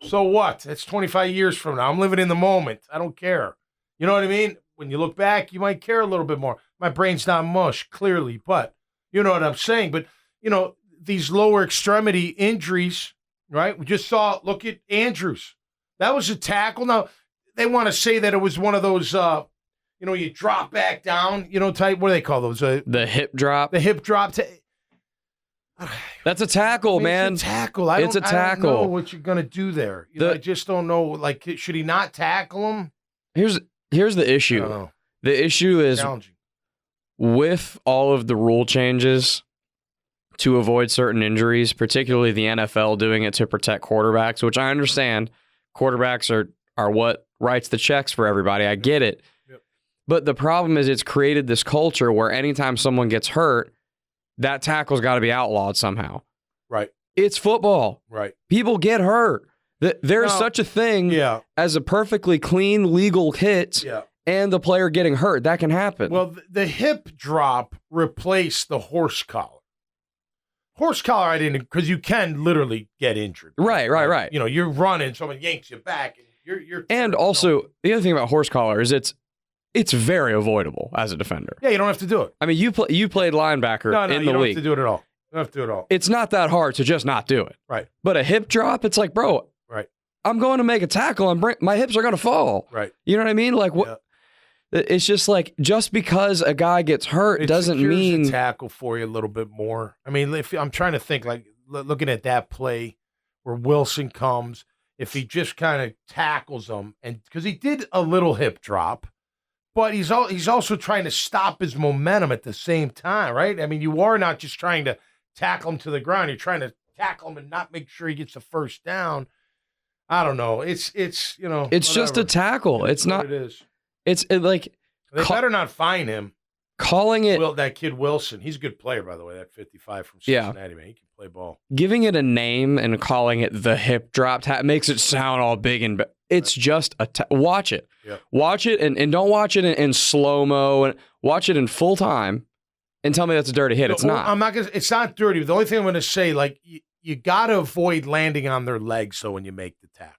so what? That's 25 years from now. I'm living in the moment. I don't care. You know what I mean? When you look back, you might care a little bit more. My brain's not mush, clearly, but you know what I'm saying. But, these lower extremity injuries, right? We just saw, look at Andrews. That was a tackle. Now, they want to say that it was one of those, you drop back down, type, what do they call those? The hip drop. The hip drop. That's a tackle, man. It's a tackle. It's a tackle. I don't know what you're going to do there. I just don't know. Like, should he not tackle him? Here's the issue. The issue is with all of the rule changes to avoid certain injuries, particularly the NFL doing it to protect quarterbacks, which I understand. Quarterbacks are what writes the checks for everybody. I get it. Yep. But the problem is it's created this culture where anytime someone gets hurt, that tackle's got to be outlawed somehow. Right. It's football. Right. People get hurt. There is such a thing as a perfectly clean, legal hit and the player getting hurt. That can happen. Well, the hip drop replaced the horse collar. Horse collar, I didn't, because you can literally get injured. Right. You're running, someone yanks you back, and you're. And also, the other thing about horse collar is it's very avoidable as a defender. Yeah, you don't have to do it. You played linebacker in the league. You don't have to do it at all. You don't have to do it at all. It's not that hard to just not do it. Right. But a hip drop, it's like, bro. Right. I'm going to make a tackle, and my hips are going to fall. Right. You know what I mean? Like what? Yeah. It's just like, just because a guy gets hurt doesn't mean a tackle for you a little bit more. If I'm trying to think, like looking at that play where Wilson comes, if he just kind of tackles him, and because he did a little hip drop, but he's also trying to stop his momentum at the same time, right? You are not just trying to tackle him to the ground; you're trying to tackle him and not make sure he gets the first down. I don't know. It's It's whatever. just a tackle. It's not. It is. Like They better not fine him. Calling it That kid Wilson. He's a good player, by the way. That 55 from Cincinnati, man. He can play ball. Giving it a name and calling it the hip drop makes it sound all big and it's just watch it. Yep. Watch it and don't watch it in slow-mo and watch it in full time and tell me that's a dirty hit. It's not. It's not dirty. The only thing I'm going to say, like, you got to avoid landing on their legs so when you make the tackle.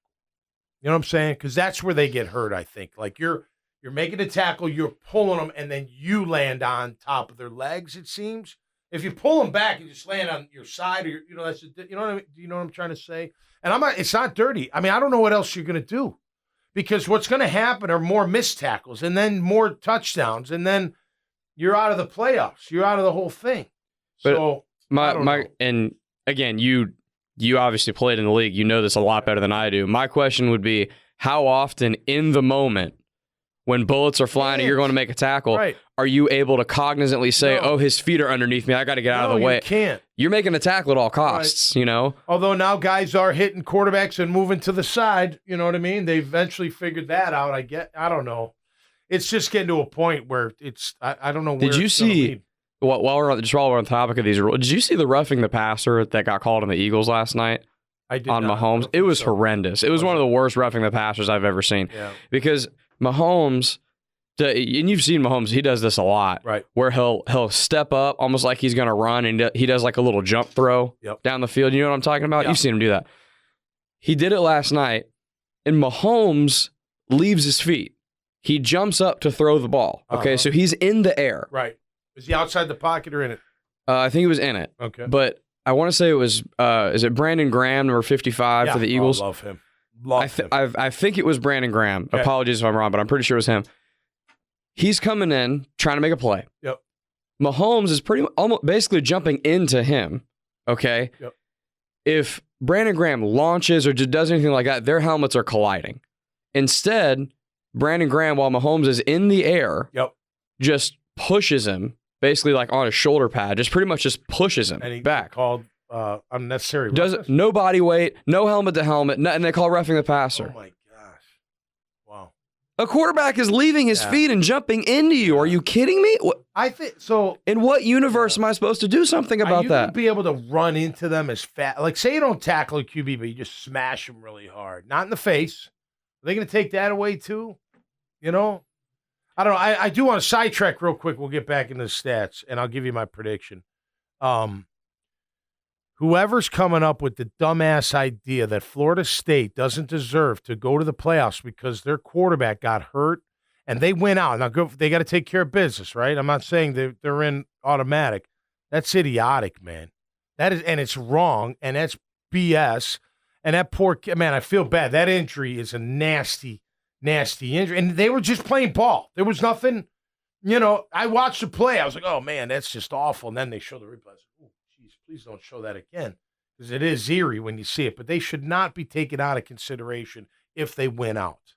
You know what I'm saying? Because that's where they get hurt, I think. Like, you're making a tackle, you're pulling them, and then you land on top of their legs, it seems. If you pull them back and just land on your side, or that's you know what I mean? Do you know what I'm trying to say? And it's not dirty. I mean, I don't know what else you're going to do, because what's going to happen are more missed tackles and then more touchdowns, and then you're out of the playoffs. You're out of the whole thing. But so and again, you obviously played in the league. You know this a lot better than I do. My question would be, how often in the moment, when bullets are flying and you're going to make a tackle, are you able to cognizantly say, oh, his feet are underneath me, I got to get out of the way? You can't. You're making a tackle at all costs, Although now guys are hitting quarterbacks and moving to the side, you know what I mean? They eventually figured that out. I don't know. It's just getting to a point where I don't know where Did you see, while we're on the topic of these rules, did you see the roughing the passer that got called on the Eagles last night? I did on not. Mahomes. It was horrendous. It was one of the worst roughing the passers I've ever seen. Yeah. Because Mahomes, and you've seen Mahomes, he does this a lot, right? Where he'll step up almost like he's going to run, and he does like a little jump throw down the field. You know what I'm talking about? You've seen him do that. He did it last night, and Mahomes leaves his feet. He jumps up to throw the ball. Okay, so he's in the air. Right. Is he outside the pocket or in it? I think he was in it. Okay. But I want to say it was, is it Brandon Graham, number 55 for the Eagles? I love him. I think it was Brandon Graham. Okay. Apologies if I'm wrong, but I'm pretty sure it was him. He's coming in, trying to make a play. Yep. Mahomes is almost basically jumping into him. Okay. Yep. If Brandon Graham launches or does anything like that, their helmets are colliding. Instead, Brandon Graham, while Mahomes is in the air, just pushes him, basically like on his shoulder pad, pretty much pushes him and he back. Called unnecessary. No body weight, no helmet to helmet, and they call roughing the passer. Oh my gosh! Wow. A quarterback is leaving his feet and jumping into you. Are you kidding me? I think so. In what universe am I supposed to do something about that? Are you going to be able to run into them as fast? Like, say you don't tackle a QB, but you just smash them really hard, not in the face. Are they going to take that away too? I don't know. I do want to sidetrack real quick. We'll get back into the stats, and I'll give you my prediction. Whoever's coming up with the dumbass idea that Florida State doesn't deserve to go to the playoffs because their quarterback got hurt and they went out. Now, they got to take care of business, right? I'm not saying they're in automatic. That's idiotic, man. That is, and it's wrong, and that's BS. And that poor kid, man, I feel bad. That injury is a nasty injury. And they were just playing ball. There was nothing, I watched the play. I was like, oh, man, that's just awful. And then they show the replay. Oh, geez, please don't show that again, because it is eerie when you see it. But they should not be taken out of consideration if they win out.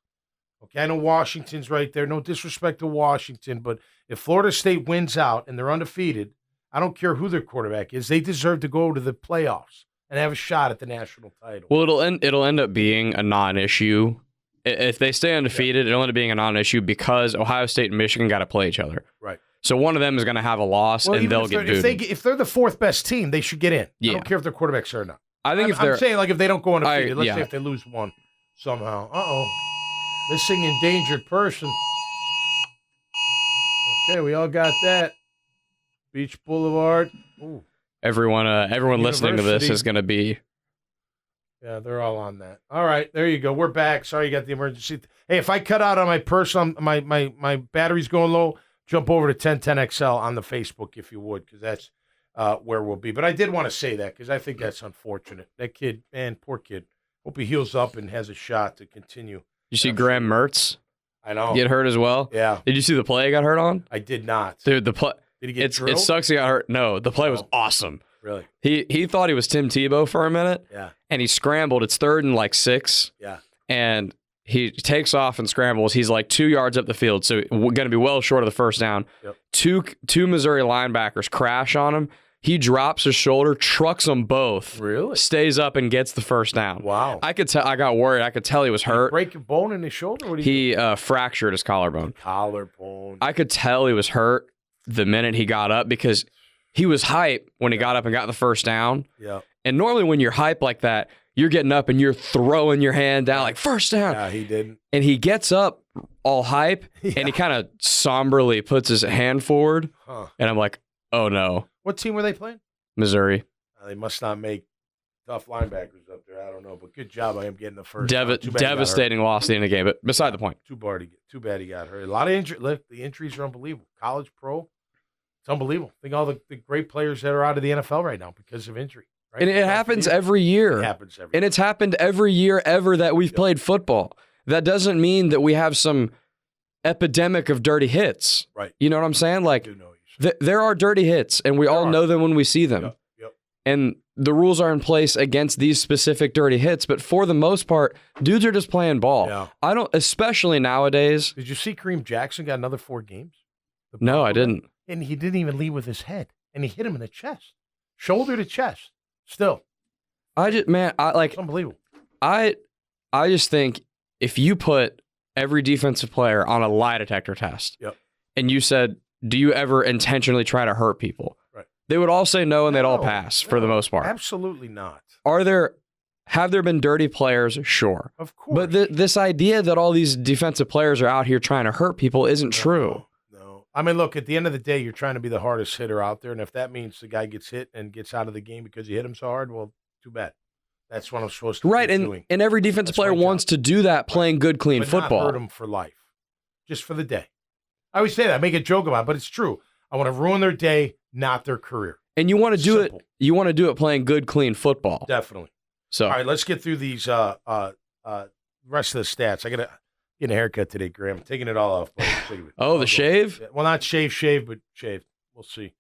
Okay, I know Washington's right there. No disrespect to Washington, but if Florida State wins out and they're undefeated, I don't care who their quarterback is. They deserve to go to the playoffs and have a shot at the national title. Well, it'll end up being a non-issue. If they stay undefeated, it'll end up being a non-issue because Ohio State and Michigan got to play each other. Right. So one of them is going to have a loss, and they'll get booed. If they're the fourth best team, they should get in. Yeah. I don't care if their quarterbacks are or not. I think I'm saying, like, if they don't go undefeated, let's say if they lose one somehow. Missing endangered person. Okay, we all got that. Beach Boulevard. Ooh. Everyone listening to this is going to be. Yeah, they're all on that. All right, there you go. We're back. Sorry you got the emergency. Hey, if I cut out on my personal, my battery's going low, jump over to 1010XL on the Facebook if you would, because that's where we'll be. But I did want to say that because I think that's unfortunate. That kid, man, poor kid. Hope he heals up and has a shot to continue. You see Graham Mertz? I know. Get hurt as well? Yeah. Did you see the play he got hurt on? I did not. Dude, the play. Did he get drilled? It sucks he got hurt. No, the play was awesome. Really? He thought he was Tim Tebow for a minute. Yeah. And he scrambled. It's 3rd and like 6. Yeah. And he takes off and scrambles. He's like 2 yards up the field, so going to be well short of the first down. Yep. Two Missouri linebackers crash on him. He drops his shoulder, trucks them both. Really? Stays up and gets the first down. Wow. I could tell. I got worried. I could tell he was hurt. Break a bone in his shoulder? What He fractured his collarbone. Collarbone. I could tell he was hurt the minute he got up because he was hype when he got up and got the first down. Yeah. And normally when you're hype like that, you're getting up and you're throwing your hand down like first down. Yeah, he didn't. And he gets up all hype and he kind of somberly puts his hand forward. Huh. And I'm like, oh no. What team were they playing? Missouri. They must not make tough linebackers up there. I don't know, but good job. I am getting the first. Too bad Devastating loss at the end of the game, but beside the point. Too bad he got hurt. A lot of injury. Look, the injuries are unbelievable. College, pro, it's unbelievable. Think all the great players that are out of the NFL right now because of injury. Right? And it happens every year. It happens every year. And it's happened every year ever that we've played football. That doesn't mean that we have some epidemic of dirty hits. Right. You know what I'm saying? Like, there are dirty hits, and we all know them when we see them. Yep. And the rules are in place against these specific dirty hits, but for the most part, dudes are just playing ball. Yeah. I don't, especially nowadays. Did you see Kareem Jackson got another 4 games? No, I didn't. And he didn't even lead with his head, and he hit him in the chest, shoulder to chest. Still, it's unbelievable. I just think if you put every defensive player on a lie detector test, and you said, do you ever intentionally try to hurt people? Right. They would all say no, and they'd all pass for the most part. Absolutely not. Have there been dirty players? Sure. Of course. But this idea that all these defensive players are out here trying to hurt people isn't true. No. I mean, look, at the end of the day, you're trying to be the hardest hitter out there, and if that means the guy gets hit and gets out of the game because you hit him so hard, well, too bad. That's what I'm supposed to be doing. And every defensive player wants to do that playing good, clean football. Not hurt him for life, just for the day. I always say that. I make a joke about it, but it's true. I want to ruin their day, not their career. And you want to do it. You want to do it playing good, clean football. Definitely. So, all right, let's get through these rest of the stats. I got to get a haircut today, Graham. I'm taking it all off. The shave? Well, not shave, but shaved. We'll see.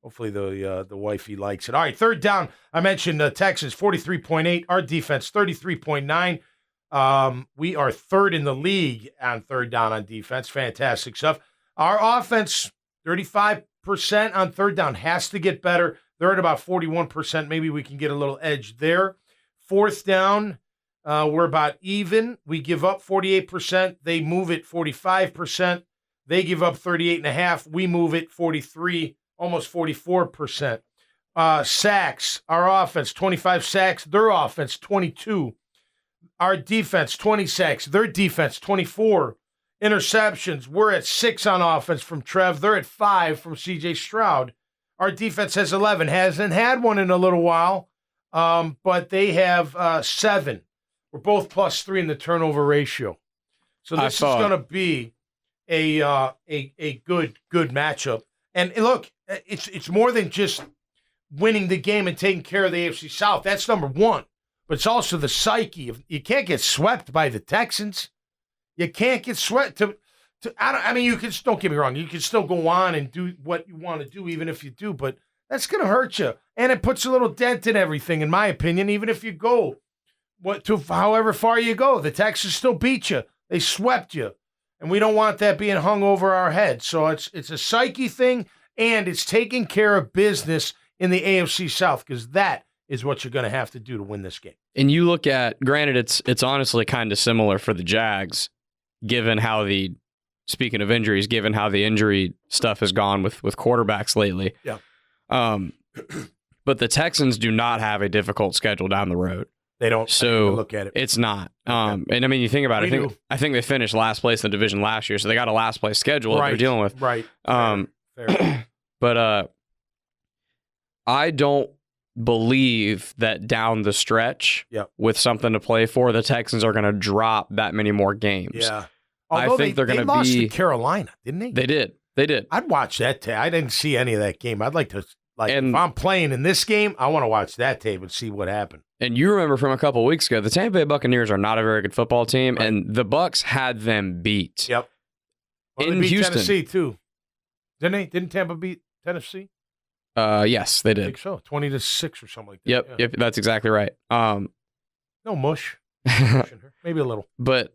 Hopefully the wifey likes it. All right, third down. I mentioned the Texans, 43.8. Our defense, 33.9. We are third in the league on third down on defense. Fantastic stuff. Our offense, 35% on third down. Has to get better. They're at about 41%. Maybe we can get a little edge there. Fourth down, we're about even. We give up 48%. They move it 45%. They give up 38.5%. We move it 43%, almost 44%. Sacks, our offense, 25 sacks. Their offense, 22. Our defense, 20 sacks. Their defense, 24. Interceptions, we're at 6 on offense from Trev. They're at 5 from C.J. Stroud. Our defense has 11. Hasn't had one in a little while, but they have 7. We're both +3 in the turnover ratio. So this is going to be a good matchup. And look, it's more than just winning the game and taking care of the AFC South. That's number one. But it's also the psyche of you can't get swept by the Texans. You can't get swept you can, don't get me wrong, you can still go on and do what you want to do, even if you do, but that's going to hurt you. And it puts a little dent in everything, in my opinion, even if you go however far you go. The Texans still beat you. They swept you. And we don't want that being hung over our heads. So it's a psyche thing, and it's taking care of business in the AFC South, because that is what you're going to have to do to win this game. And you look at, granted, it's honestly kind of similar for the Jags, speaking of injuries, given how the injury stuff has gone with quarterbacks lately. Yeah. But the Texans do not have a difficult schedule down the road. They don't. So look at it. It's not. And I mean, you think about it. I think they finished last place in the division last year, so they got a last place schedule that they're dealing with. Right. Fair. But I don't believe that down the stretch, with something to play for, the Texans are going to drop that many more games. Yeah. Although I think they're going to be. They lost to Carolina, didn't they? They did. I'd watch that tape. I didn't see any of that game. I'd like to, if I'm playing in this game, I want to watch that tape and see what happened. And you remember from a couple of weeks ago, the Tampa Bay Buccaneers are not a very good football team, and the Bucs had them beat. Yep. Well, in they beat Houston. Tennessee, too. Didn't they? Didn't Tampa beat Tennessee? Yes, they did. I think so. 20-6 or something like that. Yep, that's exactly right. No mush. Maybe a little. But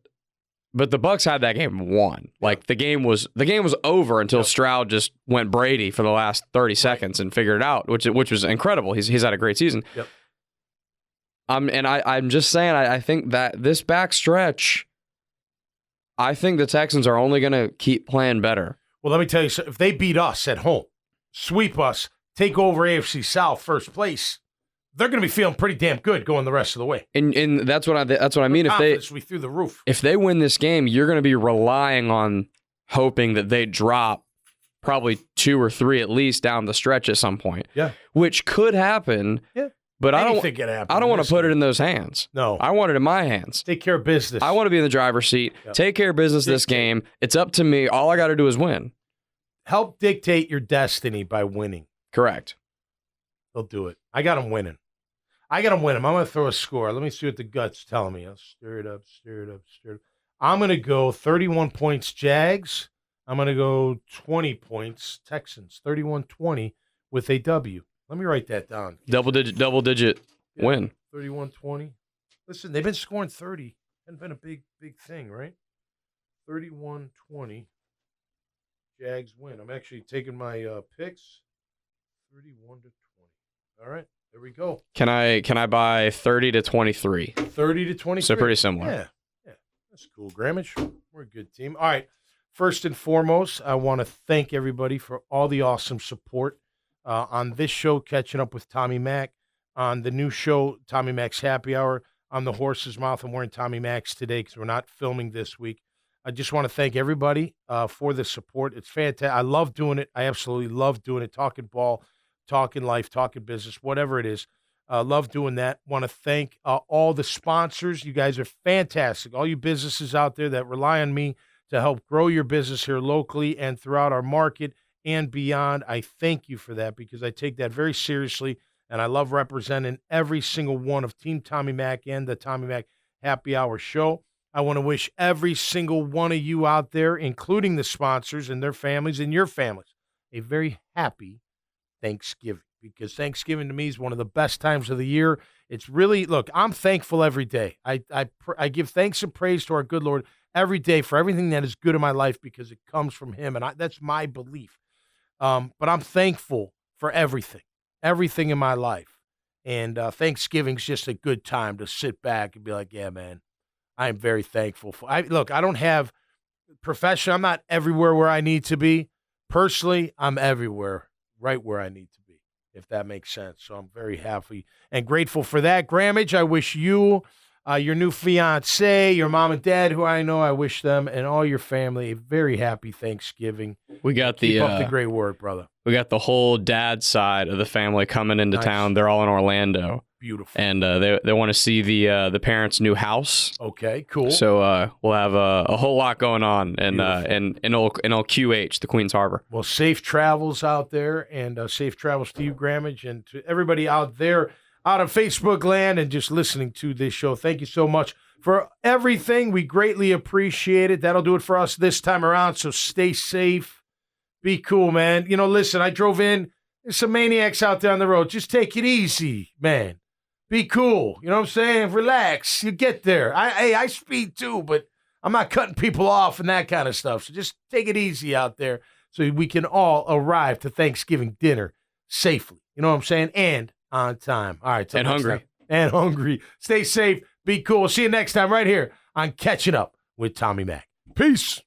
But the Bucs had that game won. Like the game was over until Stroud just went Brady for the last 30 seconds and figured it out, which was incredible. He's had a great season. Yep. I'm just saying I think that this back stretch, I think the Texans are only going to keep playing better. Well, let me tell you, if they beat us at home, sweep us, take over AFC South first place, they're going to be feeling pretty damn good going the rest of the way. And that's what I mean. Confidence will be through the roof. If they win this game, you're going to be relying on hoping that they drop probably 2 or 3 at least down the stretch at some point. Yeah, which could happen. Yeah, but I don't want to put it in those hands. No, I want it in my hands. Take care of business. I want to be in the driver's seat. Yep. Take care of business this game. It's up to me. All I got to do is win. Help dictate your destiny by winning. Correct. They'll do it. I got them winning. I'm going to throw a score. Let me see what the gut's telling me. I'll stir it up. I'm going to go 31 points Jags. I'm going to go 20 points Texans. 31-20 with a W. Let me write that down. Double digit win. 31-20. Listen, they've been scoring 30. Hasn't been a big thing, right? 31-20. Jags win. I'm actually taking my picks. 31-20. All right. There we go. Can I buy 30-23? 30-23. So pretty similar. Yeah. That's cool, Grammage. We're a good team. All right. First and foremost, I want to thank everybody for all the awesome support on this show, Catching Up with Tommy Mac, on the new show, Tommy Mac's Happy Hour, on the Horse's Mouth. I'm wearing Tommy Mac's today because we're not filming this week. I just want to thank everybody for the support. It's fantastic. I love doing it. I absolutely love doing it. Talking ball, talking life, talking business, whatever it is. Love doing that. Want to thank all the sponsors. You guys are fantastic. All you businesses out there that rely on me to help grow your business here locally and throughout our market and beyond. I thank you for that because I take that very seriously, and I love representing every single one of Team Tommy Mac and the Tommy Mac Happy Hour show. I want to wish every single one of you out there, including the sponsors and their families and your families, a very happy Thanksgiving, because Thanksgiving to me is one of the best times of the year. It's really, look, I'm thankful every day. I give thanks and praise to our good Lord every day for everything that is good in my life because it comes from him, and that's my belief. But I'm thankful for everything in my life. And Thanksgiving's just a good time to sit back and be like, yeah, man, I am very thankful. I don't have profession. I'm not everywhere where I need to be. Personally, I'm everywhere, right where I need to be, if that makes sense. So I'm very happy and grateful for that. Grammage, I wish you, your new fiance, your mom and dad, who I know, I wish them and all your family a very happy Thanksgiving. We got Keep up the great work, brother. We got the whole dad side of the family coming into town. They're all in Orlando. Beautiful. And they want to see the parents' new house. Okay, cool. So we'll have a whole lot going on in old QH, the Queens Harbor. Well, safe travels out there, and safe travels to you, Grammage, and to everybody out there out on Facebook land and just listening to this show. Thank you so much for everything. We greatly appreciate it. That'll do it for us this time around, so stay safe. Be cool, man. Listen, I drove in. There's some maniacs out there on the road. Just take it easy, man. Be cool. You know what I'm saying? Relax. You get there. I speed too, but I'm not cutting people off and that kind of stuff. So just take it easy out there so we can all arrive to Thanksgiving dinner safely. You know what I'm saying? And on time. All right. And hungry. Time. And hungry. Stay safe. Be cool. See you next time right here on Catching Up with Tommy Mac. Peace.